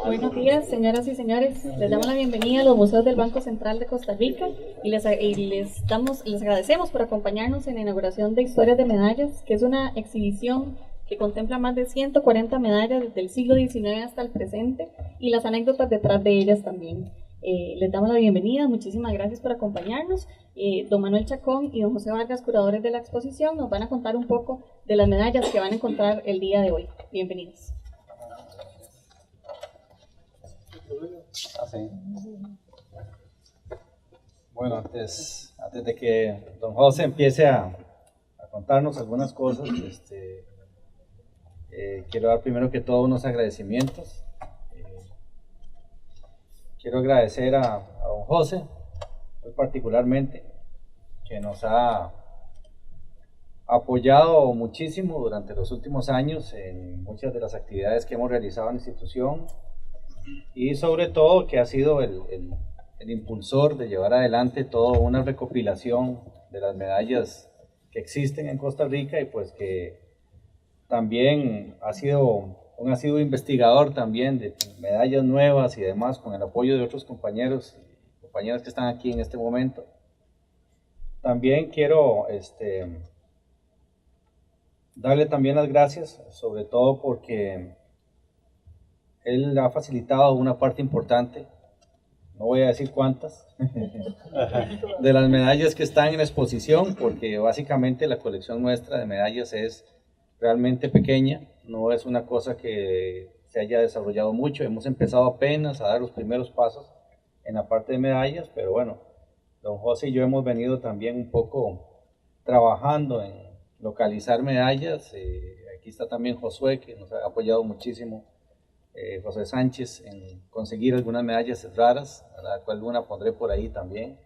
Buenos días, señoras y señores. Les damos la bienvenida a los museos del Banco Central de Costa Rica y les agradecemos por acompañarnos en la inauguración de Historias de Medallas, que es una exhibición que contempla más de 140 medallas desde el siglo XIX hasta el presente y las anécdotas detrás de ellas también. Les damos la bienvenida, muchísimas gracias por acompañarnos. Don Manuel Chacón y don José Vargas, curadores de la exposición, nos van a contar un poco de las medallas que van a encontrar el día de hoy. Bienvenidos. Bueno, antes de que don José empiece a contarnos algunas cosas, quiero dar primero que todo unos agradecimientos. Quiero agradecer a don José, muy particularmente, que nos ha apoyado muchísimo durante los últimos años en muchas de las actividades que hemos realizado en la institución y sobre todo que ha sido el impulsor de llevar adelante toda una recopilación de las medallas que existen en Costa Rica y pues que también ha sido investigador también de medallas nuevas y demás con el apoyo de otros compañeros y compañeras que están aquí en este momento. También quiero darle también las gracias, sobre todo porque él ha facilitado una parte importante, no voy a decir cuántas, de las medallas que están en la exposición, porque básicamente la colección nuestra de medallas es realmente pequeña, no es una cosa que se haya desarrollado mucho, hemos empezado apenas a dar los primeros pasos en la parte de medallas, pero bueno, don José y yo hemos venido también un poco trabajando en localizar medallas. Aquí está también Josué, que nos ha apoyado muchísimo, José Sánchez, en conseguir algunas medallas raras, a la cual una pondré por ahí también.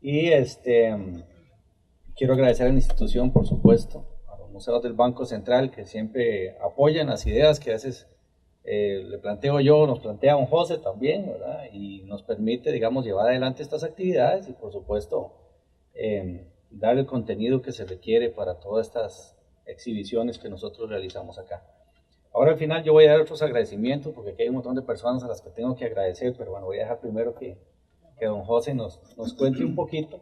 Y quiero agradecer a la institución, por supuesto, a los museos del Banco Central, que siempre apoyan las ideas que a veces le planteo yo, nos plantea don José también, ¿verdad? Y nos permite, digamos, llevar adelante estas actividades y, por supuesto, dar el contenido que se requiere para todas estas exhibiciones que nosotros realizamos acá. Ahora al final yo voy a dar otros agradecimientos porque aquí hay un montón de personas a las que tengo que agradecer, pero bueno, voy a dejar primero que don José nos cuente un poquito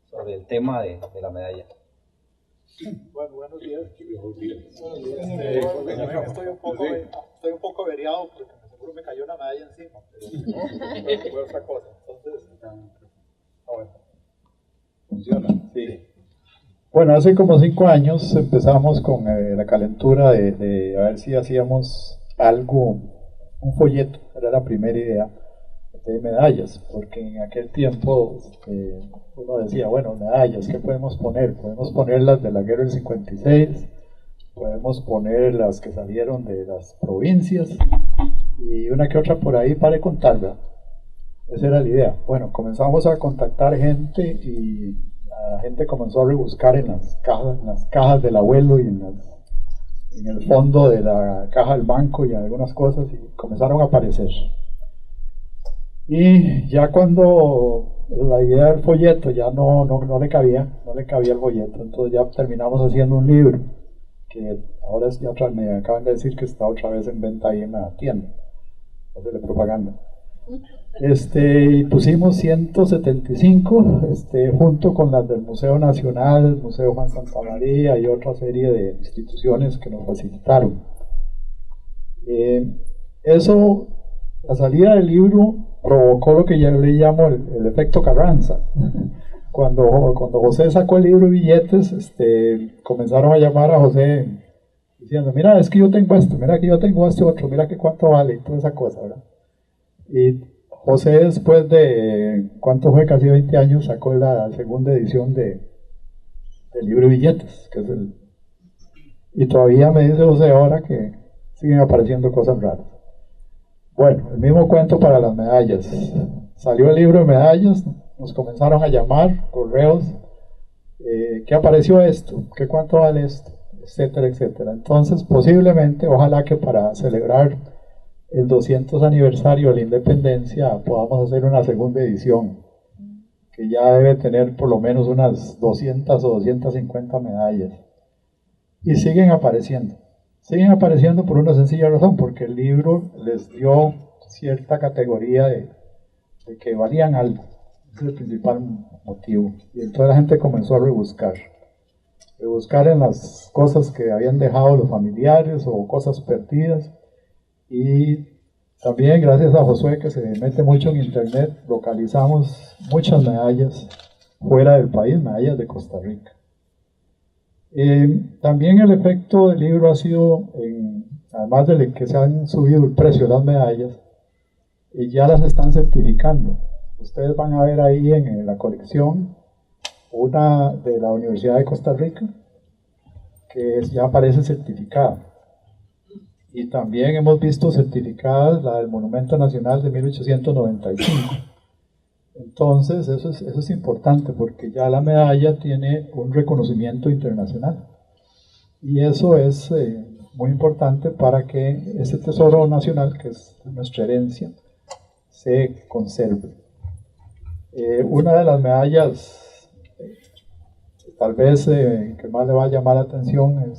sobre el tema de la medalla. Bueno, buenos días. Estoy un poco averiado porque seguro me cayó una medalla encima, pero fue otra cosa. Entonces, bueno, funciona. Sí. Bueno, hace como 5 años empezamos con la calentura de a ver si hacíamos algo, un folleto, era la primera idea de medallas, porque en aquel tiempo uno decía, bueno, medallas, ¿qué podemos poner? Podemos poner las de la guerra del 56, podemos poner las que salieron de las provincias y una que otra por ahí para contar, ¿verdad? Esa era la idea. Bueno, comenzamos a contactar gente y la gente comenzó a rebuscar en las cajas del abuelo y en el fondo de la caja del banco y algunas cosas y comenzaron a aparecer. Y ya cuando la idea del folleto ya no le cabía el folleto, entonces ya terminamos haciendo un libro que ahora me acaban de decir que está otra vez en venta ahí en la tienda, hacerle propaganda. Y pusimos 175 junto con las del Museo Nacional, Museo Juan Santa María y otra serie de instituciones que nos facilitaron. Eso, la salida del libro provocó lo que yo le llamo el efecto Carranza. Cuando José sacó el libro de billetes, comenzaron a llamar a José diciendo, mira, es que yo tengo esto, mira que yo tengo este otro, mira que cuánto vale y toda esa cosa, ¿verdad? Y José, después de, ¿cuánto fue? Casi 20 años, sacó la segunda edición del libro de billetes, que es y todavía me dice José ahora que siguen apareciendo cosas raras. Bueno, el mismo cuento para las medallas. Salió el libro de medallas, nos comenzaron a llamar, correos, ¿qué apareció esto? ¿Qué cuánto vale esto? Etcétera, etcétera. Entonces, posiblemente, ojalá que para celebrar el 200 aniversario de la independencia podamos hacer una segunda edición que ya debe tener por lo menos unas 200 o 250 medallas y siguen apareciendo, siguen apareciendo por una sencilla razón, porque el libro les dio cierta categoría de que valían algo. Ese es el principal motivo. Y entonces la gente comenzó a rebuscar en las cosas que habían dejado los familiares o cosas perdidas. Y también gracias a Josué, que se mete mucho en internet, localizamos muchas medallas fuera del país, medallas de Costa Rica. También el efecto del libro ha sido, además de que se han subido el precio de las medallas, y ya las están certificando. Ustedes van a ver ahí en la colección una de la Universidad de Costa Rica, que ya aparece certificada. Y también hemos visto certificadas la del Monumento Nacional de 1895. Entonces, eso es importante, porque ya la medalla tiene un reconocimiento internacional. Y eso es muy importante para que ese tesoro nacional, que es nuestra herencia, se conserve. Una de las medallas, tal vez que más le va a llamar la atención,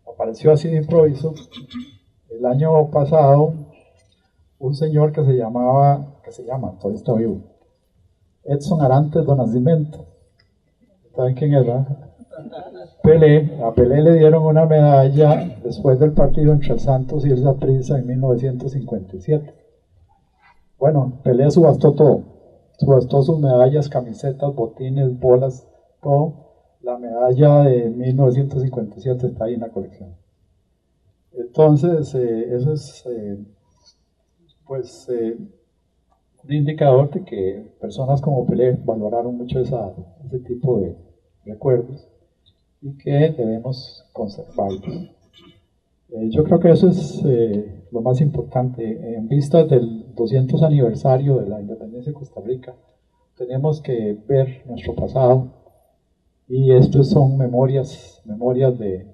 apareció así de improviso. El año pasado, un señor que se llama, todavía está vivo, Edson Arantes do Nascimento. ¿Saben quién es, verdad? A Pelé le dieron una medalla después del partido entre Santos y el Saprissa en 1957. Bueno, Pelé subastó todo, subastó sus medallas, camisetas, botines, bolas, todo. La medalla de 1957 está ahí en la colección. Entonces, eso es un indicador de que personas como Pelé valoraron mucho ese tipo de recuerdos y que debemos conservarlos. Yo creo que eso es lo más importante. En vista del 200 aniversario de la independencia de Costa Rica, tenemos que ver nuestro pasado, y estos son memorias de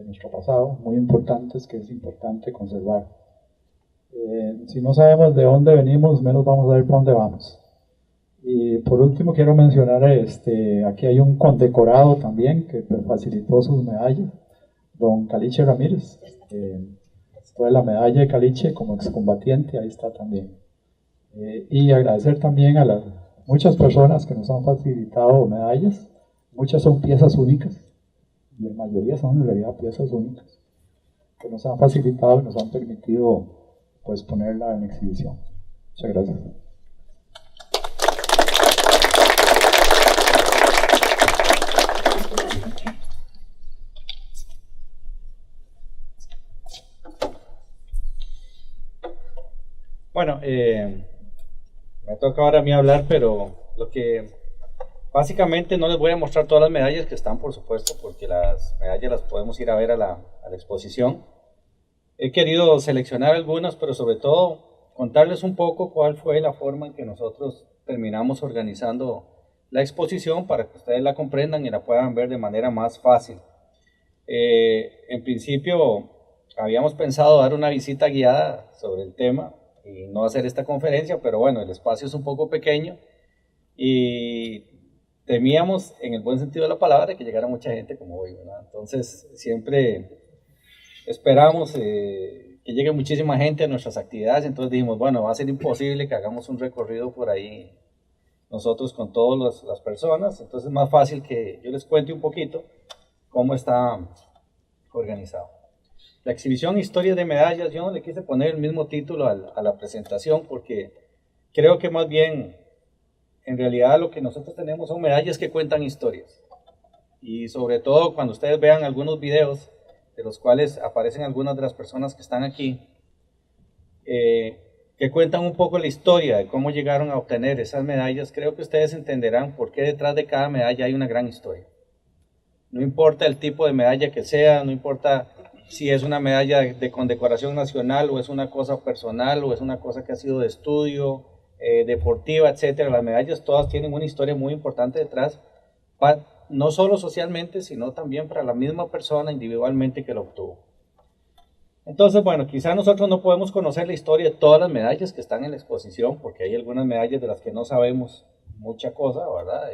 nuestro pasado, muy importantes, que es importante conservar. Si no sabemos de dónde venimos, menos vamos a ver para dónde vamos. Y por último quiero mencionar, aquí hay un condecorado también que facilitó sus medallas, don Caliche Ramírez. Toda la medalla de Caliche como excombatiente, ahí está también. Y agradecer también a las muchas personas que nos han facilitado medallas. Muchas son piezas únicas, y la mayoría son en realidad piezas únicas, que nos han facilitado y nos han permitido pues ponerla en exhibición. Muchas gracias. Bueno, me toca ahora a mí hablar, pero lo que básicamente no les voy a mostrar todas las medallas que están, por supuesto, porque las medallas las podemos ir a ver a la exposición. He querido seleccionar algunas, pero sobre todo contarles un poco cuál fue la forma en que nosotros terminamos organizando la exposición para que ustedes la comprendan y la puedan ver de manera más fácil. En principio habíamos pensado dar una visita guiada sobre el tema y no hacer esta conferencia, pero bueno, el espacio es un poco pequeño y temíamos, en el buen sentido de la palabra, que llegara mucha gente como hoy, ¿verdad? Entonces siempre esperamos que llegue muchísima gente a nuestras actividades, entonces dijimos, bueno, va a ser imposible que hagamos un recorrido por ahí nosotros con todas las personas, entonces es más fácil que yo les cuente un poquito cómo está organizado. La exhibición Historias de Medallas, yo no le quise poner el mismo título a la presentación porque creo que más bien, en realidad lo que nosotros tenemos son medallas que cuentan historias. Y sobre todo cuando ustedes vean algunos videos de los cuales aparecen algunas de las personas que están aquí, que cuentan un poco la historia de cómo llegaron a obtener esas medallas, creo que ustedes entenderán por qué detrás de cada medalla hay una gran historia. No importa el tipo de medalla que sea, no importa si es una medalla de condecoración nacional o es una cosa personal o es una cosa que ha sido de estudio, deportiva, etcétera. Las medallas todas tienen una historia muy importante detrás, no solo socialmente, sino también para la misma persona individualmente que lo obtuvo. Entonces, bueno, quizá nosotros no podemos conocer la historia de todas las medallas que están en la exposición, porque hay algunas medallas de las que no sabemos mucha cosa, ¿verdad?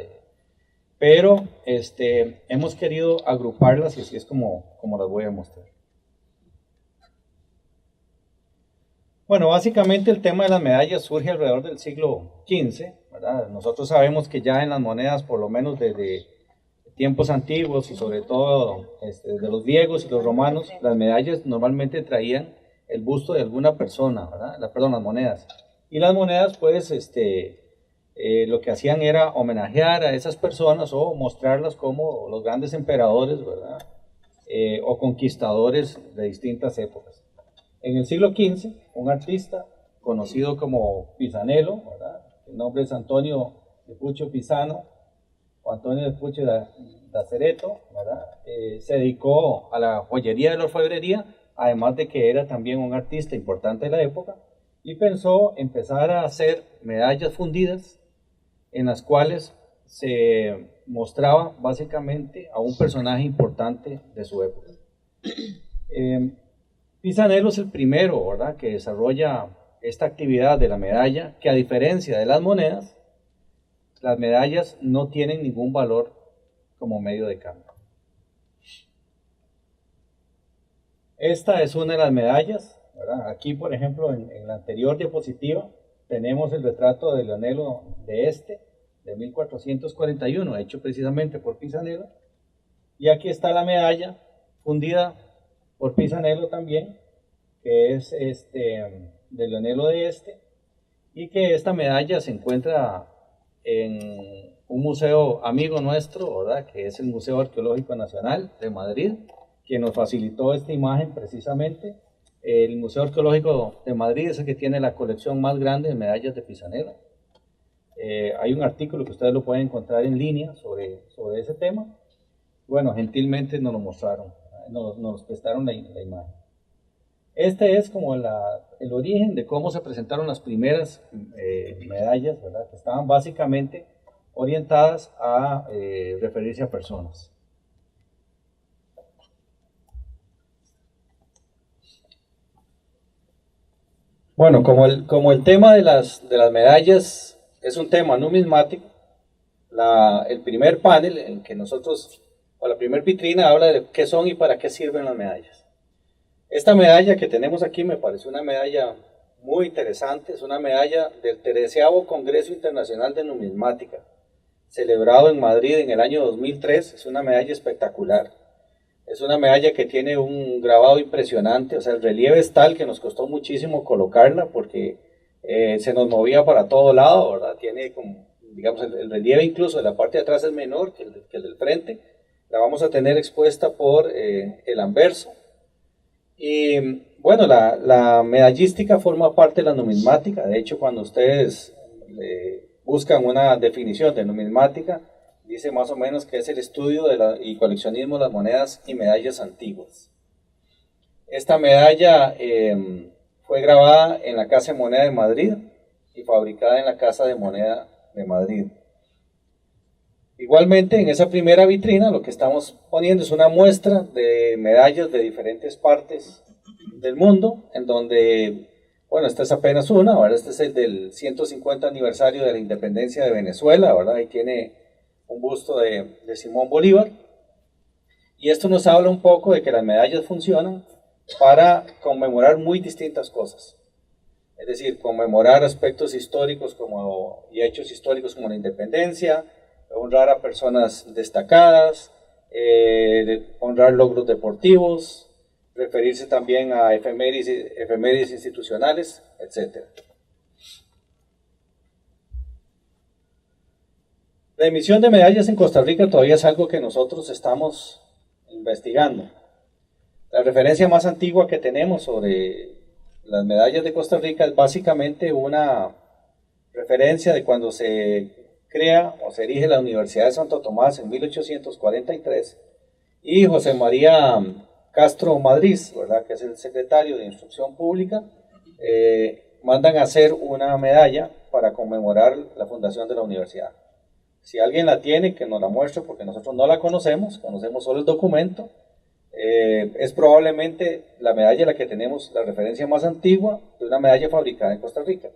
pero hemos querido agruparlas y así es como las voy a mostrar. Bueno, básicamente el tema de las medallas surge alrededor del siglo XV, ¿verdad? Nosotros sabemos que ya en las monedas, por lo menos desde tiempos antiguos y sobre todo de los griegos y los romanos, las medallas normalmente traían el busto de alguna persona, ¿verdad? Perdón, las monedas. Y las monedas, pues, lo que hacían era homenajear a esas personas o mostrarlas como los grandes emperadores, ¿verdad? O conquistadores de distintas épocas. En el siglo XV, un artista conocido como Pisanello, ¿verdad? El nombre es Antonio de Puccio Pisano, o Antonio de Puccio da Cereto, ¿verdad? Se dedicó a la joyería y la orfebrería, además de que era también un artista importante de la época, y pensó empezar a hacer medallas fundidas en las cuales se mostraba básicamente a un personaje importante de su época. Pisanello es el primero, ¿verdad?, que desarrolla esta actividad de la medalla, que a diferencia de las monedas, las medallas no tienen ningún valor como medio de cambio. Esta es una de las medallas, ¿verdad? Aquí, por ejemplo, en la anterior diapositiva, tenemos el retrato de Leonello de 1441, hecho precisamente por Pisanello. Y aquí está la medalla fundida por Pisanello también, que es de Leonello y que esta medalla se encuentra en un museo amigo nuestro, ¿verdad?, que es el Museo Arqueológico Nacional de Madrid, quien nos facilitó esta imagen precisamente. El Museo Arqueológico de Madrid es el que tiene la colección más grande de medallas de Pisanello. Hay un artículo que ustedes lo pueden encontrar en línea sobre ese tema. Bueno, gentilmente nos lo mostraron, nos prestaron la imagen. Este es como el origen de cómo se presentaron las primeras medallas, ¿verdad?, que estaban básicamente orientadas a referirse a personas. Bueno, como el tema de las medallas es un tema numismático, el primer panel en que nosotros, o la primera vitrina, habla de qué son y para qué sirven las medallas. Esta medalla que tenemos aquí me parece una medalla muy interesante, es una medalla del 13º Congreso Internacional de Numismática, celebrado en Madrid en el año 2003, es una medalla espectacular. Es una medalla que tiene un grabado impresionante, o sea, el relieve es tal que nos costó muchísimo colocarla porque se nos movía para todo lado, ¿verdad? Tiene como, digamos, el relieve incluso de la parte de atrás es menor que el del frente. La vamos a tener expuesta por el anverso. Y bueno, la medallística forma parte de la numismática. De hecho, cuando ustedes buscan una definición de numismática, dice más o menos que es el estudio y coleccionismo de las monedas y medallas antiguas. Esta medalla fue grabada en la Casa de Moneda de Madrid y fabricada en la Casa de Moneda de Madrid. Igualmente, en esa primera vitrina lo que estamos poniendo es una muestra de medallas de diferentes partes del mundo, en donde, bueno, esta es apenas una, ¿verdad? Este es el del 150 aniversario de la independencia de Venezuela, ¿verdad? Ahí tiene un busto de Simón Bolívar. Y esto nos habla un poco de que las medallas funcionan para conmemorar muy distintas cosas. Es decir, conmemorar aspectos históricos y hechos históricos como la independencia, honrar a personas destacadas, honrar logros deportivos, referirse también a efemérides institucionales, etc. La emisión de medallas en Costa Rica todavía es algo que nosotros estamos investigando. La referencia más antigua que tenemos sobre las medallas de Costa Rica es básicamente una referencia de cuando se crea o se erige la Universidad de Santo Tomás en 1843 y José María Castro Madrid, ¿verdad?, que es el secretario de Instrucción Pública, mandan a hacer una medalla para conmemorar la fundación de la universidad. Si alguien la tiene, que nos la muestre, porque nosotros no la conocemos solo el documento. Es probablemente la medalla la que tenemos la referencia más antigua de una medalla fabricada en Costa Rica.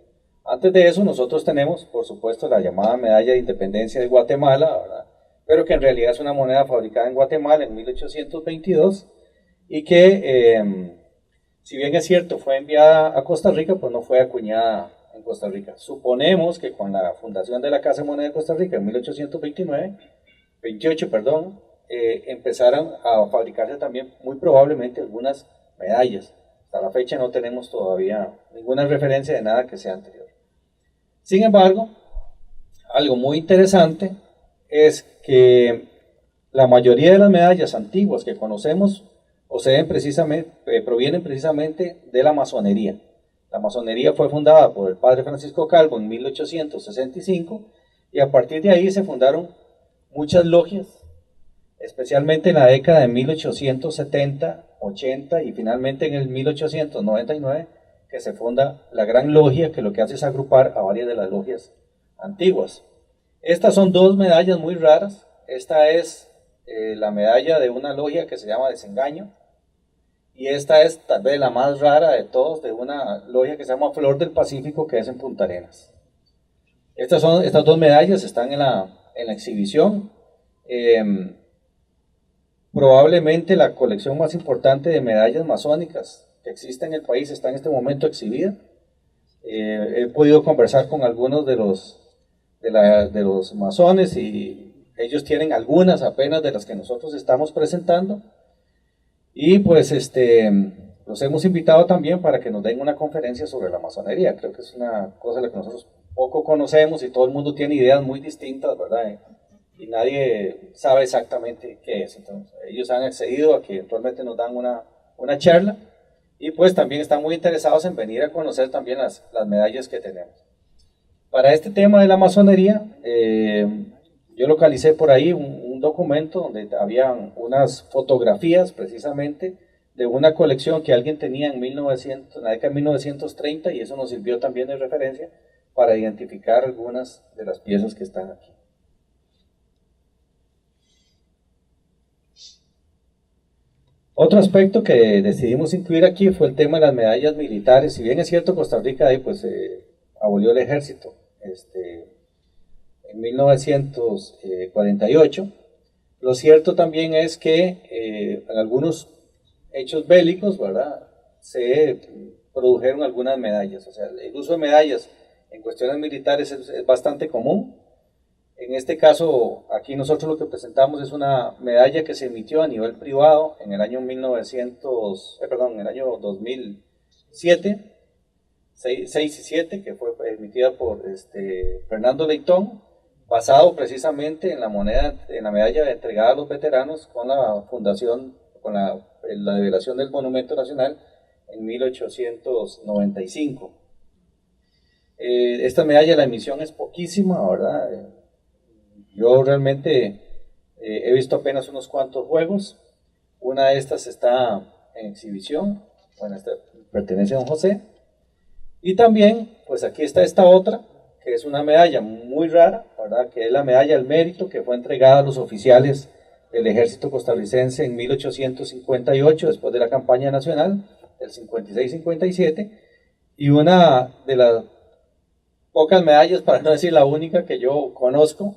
Antes de eso nosotros tenemos, por supuesto, la llamada medalla de independencia de Guatemala, ¿verdad?, pero que en realidad es una moneda fabricada en Guatemala en 1822 y que, si bien es cierto, fue enviada a Costa Rica, pues no fue acuñada en Costa Rica. Suponemos que con la fundación de la Casa de Moneda de Costa Rica en 28, perdón, empezaron a fabricarse también muy probablemente algunas medallas. Hasta la fecha no tenemos todavía ninguna referencia de nada que sea anterior. Sin embargo, algo muy interesante es que la mayoría de las medallas antiguas que conocemos provienen precisamente de la masonería. La masonería fue fundada por el padre Francisco Calvo en 1865 y a partir de ahí se fundaron muchas logias, especialmente en la década de 1870, 80 y finalmente en el 1899 que se funda la Gran Logia, que lo que hace es agrupar a varias de las logias antiguas. Estas son dos medallas muy raras. Esta es la medalla de una logia que se llama Desengaño, y esta es tal vez la más rara de todos, de una logia que se llama Flor del Pacífico, que es en Punta Arenas. Estas dos medallas están en la exhibición. Probablemente la colección más importante de medallas masónicas que existe en el país está en este momento exhibida. He podido conversar con algunos de los masones y ellos tienen algunas apenas de las que nosotros estamos presentando. Y pues los hemos invitado también para que nos den una conferencia sobre la masonería. Creo que es una cosa de la que nosotros poco conocemos y todo el mundo tiene ideas muy distintas, ¿verdad? Y nadie sabe exactamente qué es. Entonces, ellos han accedido a que eventualmente nos dan una charla y pues también están muy interesados en venir a conocer también las medallas que tenemos. Para este tema de la masonería, yo localicé por ahí un documento donde había unas fotografías precisamente de una colección que alguien tenía en la década de 1930 y eso nos sirvió también de referencia para identificar algunas de las piezas que están aquí. Otro aspecto que decidimos incluir aquí fue el tema de las medallas militares. Si bien es cierto, Costa Rica ahí pues abolió el ejército en 1948, lo cierto también es que en algunos hechos bélicos, ¿verdad?, se produjeron algunas medallas. O sea, el uso de medallas en cuestiones militares es bastante común. En este caso, aquí nosotros lo que presentamos es una medalla que se emitió a nivel privado en el año 2007, 6 y 7, que fue emitida por Fernando Leitón, basado precisamente en la medalla entregada a los veteranos con la fundación, con la liberación del Monumento Nacional en 1895. Esta medalla, la emisión es poquísima, ¿verdad? Yo realmente he visto apenas unos cuantos juegos. Una de estas está en exhibición, bueno, esta pertenece a don José. Y también, pues aquí está esta otra, que es una medalla muy rara, ¿verdad?, que es la medalla al mérito que fue entregada a los oficiales del ejército costarricense en 1858, después de la campaña nacional, del 56-57, y una de las pocas medallas, para no decir la única, que yo conozco,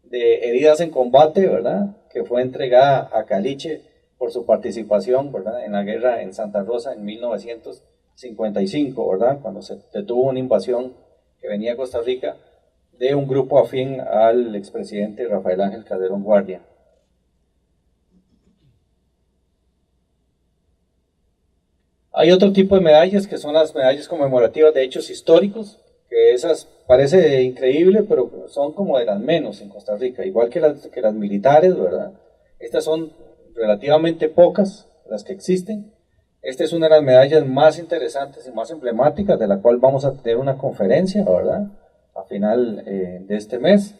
de heridas en combate, ¿verdad?, que fue entregada a Caliche por su participación, ¿verdad?, en la guerra en Santa Rosa en 1955, ¿verdad?, cuando se detuvo una invasión que venía a Costa Rica de un grupo afín al expresidente Rafael Ángel Calderón Guardia. Hay otro tipo de medallas que son las medallas conmemorativas de hechos históricos, que esas parece increíble, pero son como de las menos en Costa Rica, igual que las militares, ¿verdad? Estas son relativamente pocas las que existen. Esta es una de las medallas más interesantes y más emblemáticas, de la cual vamos a tener una conferencia, ¿verdad?, a final de este mes,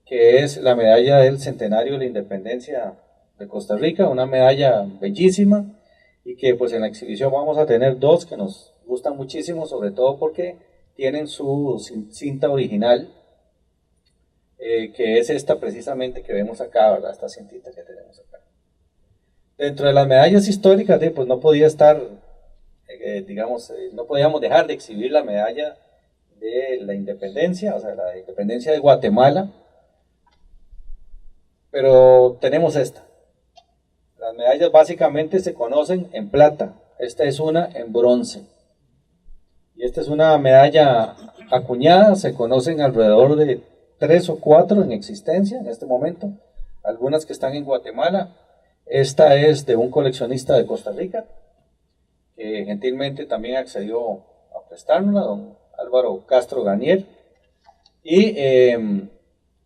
que es la medalla del centenario de la independencia de Costa Rica, una medalla bellísima, y que pues en la exhibición vamos a tener dos que nos gustan muchísimo, sobre todo porque tienen su cinta original, que es esta precisamente que vemos acá, ¿verdad?, esta cintita que tenemos acá. Dentro de las medallas históricas, pues no podía estar, no podíamos dejar de exhibir la medalla de la independencia, o sea, la independencia de Guatemala, pero tenemos esta. Las medallas básicamente se conocen en plata, esta es una en bronce. Y esta es una medalla acuñada, se conocen alrededor de 3 o 4 en existencia en este momento, algunas que están en Guatemala. Esta es de un coleccionista de Costa Rica, que gentilmente también accedió a prestárnosla, don Álvaro Castro Garnier. Y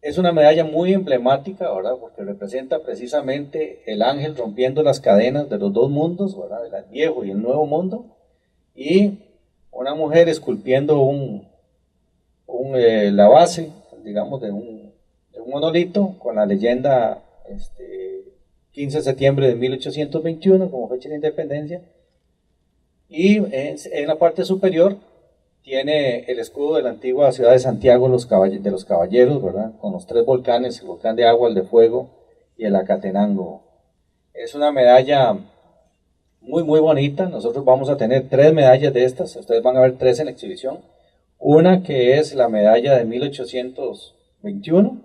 es una medalla muy emblemática, ¿verdad? Porque representa precisamente el ángel rompiendo las cadenas de los dos mundos, ¿verdad? El viejo y el nuevo mundo. Y una mujer esculpiendo la base, digamos, de un monolito con la leyenda 15 de septiembre de 1821 como fecha de independencia. Y en la parte superior tiene el escudo de la antigua ciudad de Santiago de los Caballeros, ¿verdad? Con los 3 volcanes, el volcán de agua, el de fuego y el Acatenango. Es una medalla muy muy bonita. Nosotros vamos a tener 3 medallas de estas, ustedes van a ver 3 en la exhibición. Una que es la medalla de 1821,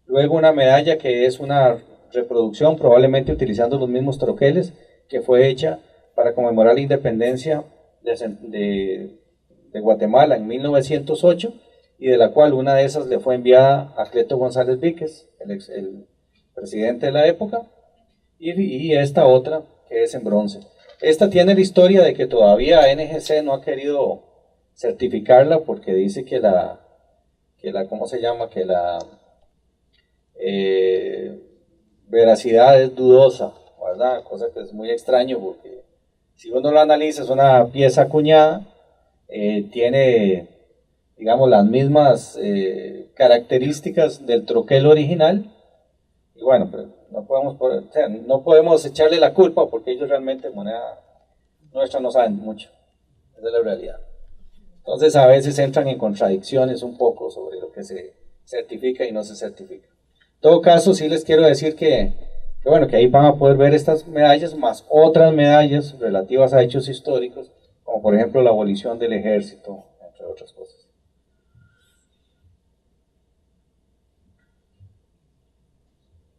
luego una medalla que es una reproducción, probablemente utilizando los mismos troqueles, que fue hecha para conmemorar la independencia de Guatemala en 1908, y de la cual una de esas le fue enviada a Cleto González Víquez, el presidente de la época, y esta otra que es en bronce. Esta tiene la historia de que todavía NGC no ha querido certificarla porque dice que la veracidad es dudosa, ¿verdad? Cosa que es muy extraño porque si uno lo analiza es una pieza acuñada, tiene, digamos, las mismas características del troquel original, y bueno, pero no podemos echarle la culpa porque ellos realmente moneda nuestra no saben mucho, esa es la realidad. Entonces a veces entran en contradicciones un poco sobre lo que se certifica y no se certifica. En todo caso, sí les quiero decir que ahí van a poder ver estas medallas más otras medallas relativas a hechos históricos, como por ejemplo la abolición del ejército, entre otras cosas.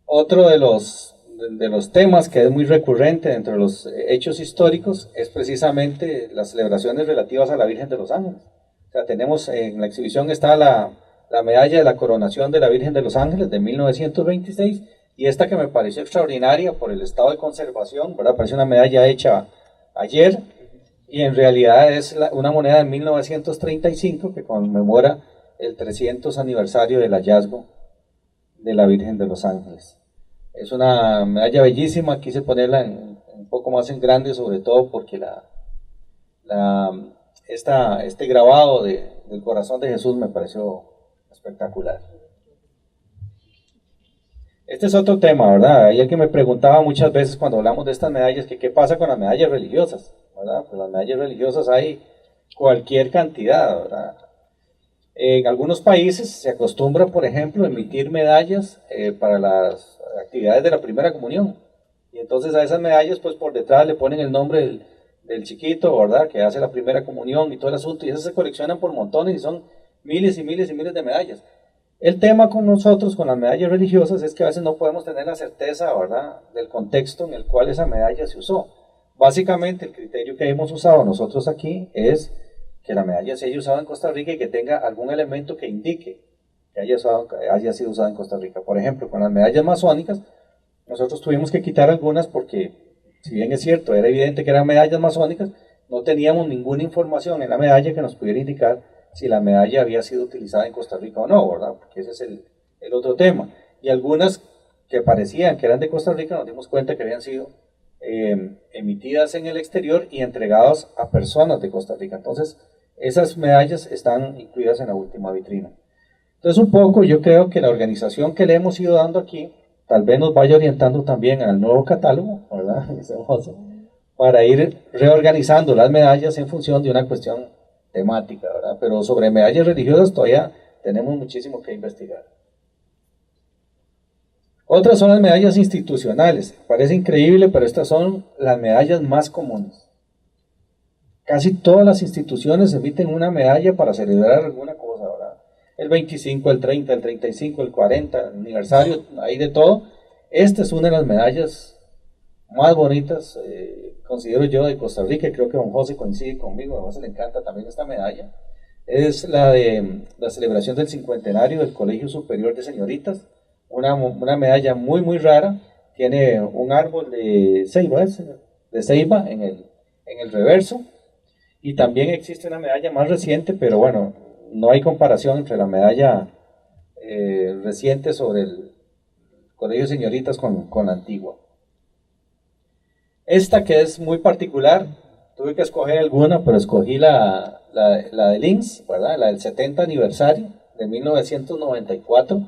Otro de los temas que es muy recurrente dentro de los hechos históricos es precisamente las celebraciones relativas a la Virgen de los Ángeles. O sea, tenemos en la exhibición está la medalla de la coronación de la Virgen de los Ángeles de 1926, y esta que me pareció extraordinaria por el estado de conservación, ¿verdad? Parece una medalla hecha ayer, y en realidad es una moneda de 1935 que conmemora el 300 aniversario del hallazgo de la Virgen de los Ángeles. Es una medalla bellísima, quise ponerla un poco más en grande, sobre todo porque este grabado del corazón de Jesús me pareció espectacular. Este es otro tema, ¿verdad? Hay alguien me preguntaba muchas veces cuando hablamos de estas medallas que qué pasa con las medallas religiosas, ¿verdad? Pues las medallas religiosas hay cualquier cantidad, ¿verdad? En algunos países se acostumbra, por ejemplo, emitir medallas para las actividades de la primera comunión, y entonces a esas medallas pues por detrás le ponen el nombre del chiquito, ¿verdad? Que hace la primera comunión y todo el asunto, y esas se coleccionan por montones y son miles y miles y miles de medallas. El tema con nosotros, con las medallas religiosas, es que a veces no podemos tener la certeza, ¿verdad?, del contexto en el cual esa medalla se usó. Básicamente el criterio que hemos usado nosotros aquí es que la medalla se haya usado en Costa Rica y que tenga algún elemento que indique que haya sido usada en Costa Rica. Por ejemplo, con las medallas masónicas, nosotros tuvimos que quitar algunas porque, si bien es cierto, era evidente que eran medallas masónicas, no teníamos ninguna información en la medalla que nos pudiera indicar si la medalla había sido utilizada en Costa Rica o no, ¿verdad? Porque ese es el otro tema. Y algunas que parecían que eran de Costa Rica, nos dimos cuenta que habían sido emitidas en el exterior y entregadas a personas de Costa Rica. Entonces, esas medallas están incluidas en la última vitrina. Entonces, un poco yo creo que la organización que le hemos ido dando aquí, tal vez nos vaya orientando también al nuevo catálogo, ¿verdad? Para ir reorganizando las medallas en función de una cuestión temática, ¿verdad? Pero sobre medallas religiosas todavía tenemos muchísimo que investigar. Otras son las medallas institucionales. Parece increíble, pero estas son las medallas más comunes. Casi todas las instituciones emiten una medalla para celebrar alguna cosa, ¿verdad? El 25, el 30, el 35, el 40, el aniversario, hay de todo, esta es una de las medallas más bonitas, considero yo, de Costa Rica, y creo que don José coincide conmigo, a José le encanta también esta medalla. Es la de la celebración del cincuentenario del Colegio Superior de Señoritas, una medalla muy muy rara, tiene un árbol de ceiba en el reverso, y también existe una medalla más reciente, pero bueno, no hay comparación entre la medalla reciente sobre el Colegio de Señoritas con la antigua. Esta, que es muy particular, tuve que escoger alguna, pero escogí la de Linz, ¿verdad? La del 70 aniversario de 1994.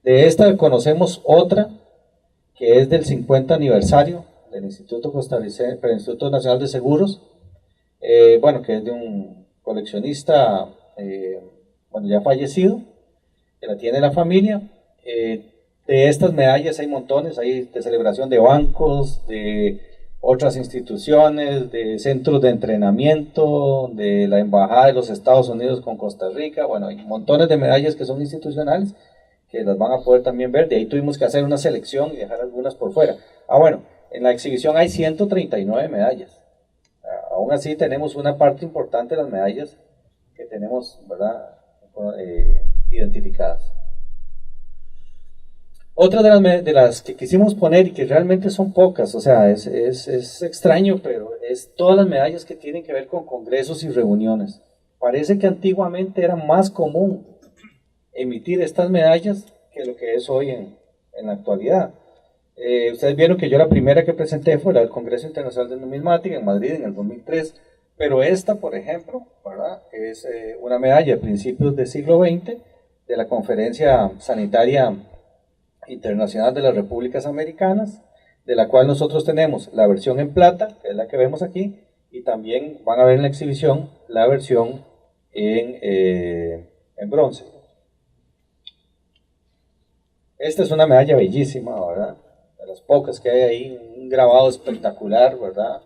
De esta conocemos otra que es del 50 aniversario del Instituto Costarricense, el Instituto Nacional de Seguros, bueno, que es de un coleccionista ya fallecido, que la tiene la familia. De estas medallas hay montones, hay de celebración de bancos, de otras instituciones, de centros de entrenamiento, de la Embajada de los Estados Unidos con Costa Rica. Bueno, hay montones de medallas que son institucionales, que las van a poder también ver. De ahí tuvimos que hacer una selección y dejar algunas por fuera. Bueno, en la exhibición hay 139 medallas. Aún así tenemos una parte importante de las medallas que tenemos, ¿verdad?, identificadas. Otra de las que quisimos poner, y que realmente son pocas, o sea, es extraño, pero es todas las medallas que tienen que ver con congresos y reuniones. Parece que antiguamente era más común emitir estas medallas que lo que es hoy en la actualidad. Ustedes vieron que yo la primera que presenté fue la del Congreso Internacional de Numismática en Madrid en el 2003, pero esta, por ejemplo, ¿verdad?, es una medalla de principios del siglo XX de la Conferencia Sanitaria Internacional de las Repúblicas Americanas, de la cual nosotros tenemos la versión en plata, que es la que vemos aquí, y también van a ver en la exhibición la versión en bronce. Esta es una medalla bellísima, ¿verdad?, de las pocas que hay ahí, un grabado espectacular, ¿verdad?,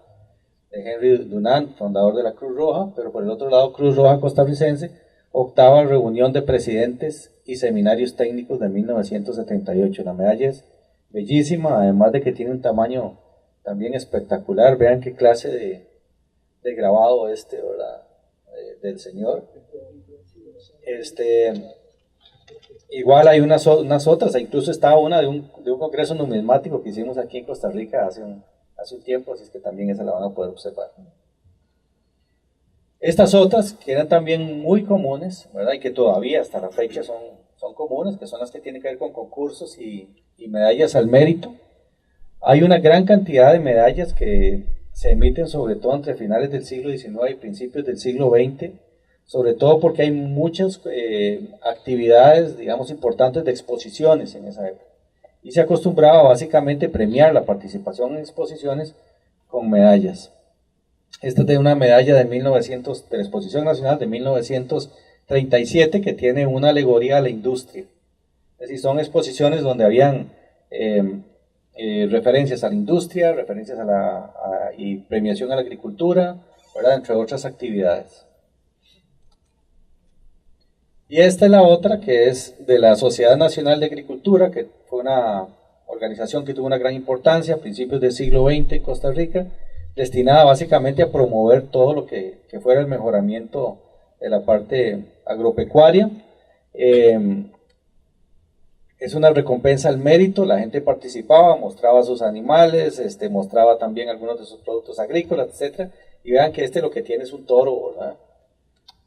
de Henry Dunant, fundador de la Cruz Roja, pero por el otro lado, Cruz Roja Costarricense, octava reunión de presidentes y seminarios técnicos de 1978. La medalla es bellísima, además de que tiene un tamaño también espectacular. Vean qué clase de grabado ¿verdad?, del señor. Igual hay unas otras, incluso está una de un congreso numismático que hicimos aquí en Costa Rica hace un tiempo, así es que también esa la van a poder observar. Estas otras, que eran también muy comunes, ¿verdad?, y que todavía hasta la fecha son comunes, que son las que tienen que ver con concursos y medallas al mérito. Hay una gran cantidad de medallas que se emiten sobre todo entre finales del siglo XIX y principios del siglo XX, sobre todo porque hay muchas actividades, digamos, importantes de exposiciones en esa época. Y se acostumbraba básicamente premiar la participación en exposiciones con medallas. Esta es de una medalla de la Exposición Nacional de 1937, que tiene una alegoría a la industria. Es decir, son exposiciones donde habían referencias a la industria, referencias y premiación a la agricultura, ¿verdad?, entre otras actividades. Y esta es la otra, que es de la Sociedad Nacional de Agricultura, que fue una organización que tuvo una gran importancia a principios del siglo XX en Costa Rica, destinada básicamente a promover todo lo que fuera el mejoramiento de la parte agropecuaria. Es una recompensa al mérito, la gente participaba, mostraba sus animales, mostraba también algunos de sus productos agrícolas, etc. Y vean que lo que tiene es un toro, ¿verdad?